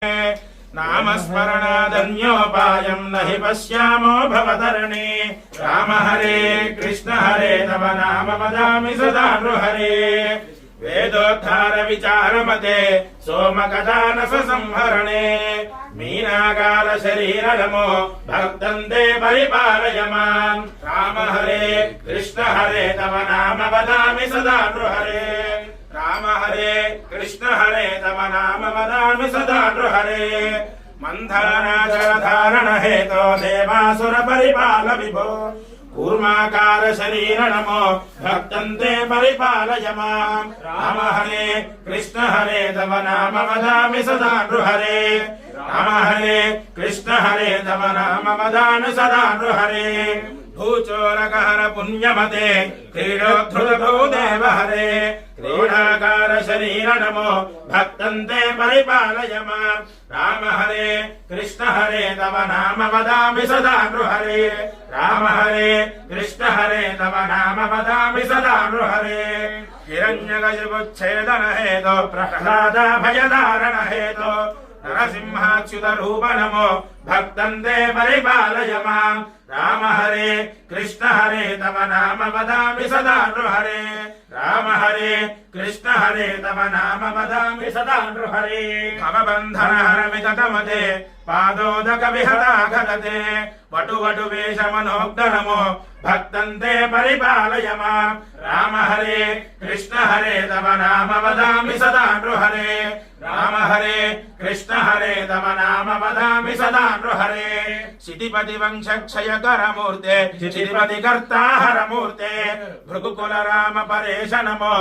नामस्मरणादन्योपायं न हि पश्यामो भवतरणे। राम हरे कृष्ण हरे तव नाम वदामि सदा नृहरे। वेदोद्धार विचारमते सोमकथानस संहरणे। मीनाकाल शरीर नमो भक्तं ते परिपालय माम्। राम हरे कृष्ण हरे तव नाम वदामि सदा नृहरे। राम हरे कृष्ण हरे तव नाम वदामि सदा नृहरे। मन्थनाचलधारण हेतो देवासुर परिपाल विभो। कूर्माकार शरीर नमो भक्तं ते परिपालय माम्। राम हरे कृष्ण हरे तव नाम वदामि सदा नृहरे। राम हरे कृष्ण हरे तव नाम वदामि सदा नृहरे। भूचोरकहर पुण्यमते क्रीडोद्धृतो देव हरे। क्रीडाकार शरीर नमो भक्तं ते परिपालय माम्। राम हरे कृष्ण हरे तव नाम वदामि सदा नृहरे। राम हरे कृष्ण हरे तव नाम वदामि सदा नृहरे। हिरण्यकशिपुच्छेदन हेतो प्रह्लाद भयदारण हेतो नरसिंहाच्युत रूप नमो भक्तं ते परिपालय माम्। राम हरे कृष्ण हरे तव नाम वदामि सदा नृहरे। राम हरे कृष्ण हरे तव नाम वदामि सदा नृहरे। भवबन्धन हर विततमते पादोदक विहता खलते। वटु वेश मनोग्ध नमो भक्तं ते परिपालय माम्। राम हरे कृष्ण हरे तव नाम वदामि सदा नृहरे। राम हरे कृष्ण हरे तव नाम वदामि सदा नृहरे। क्षितिपति वंश क्षय कर मूर्ते क्षितिपति कर्ता हर मूर्ते। भृगुकुल राम परेश नमो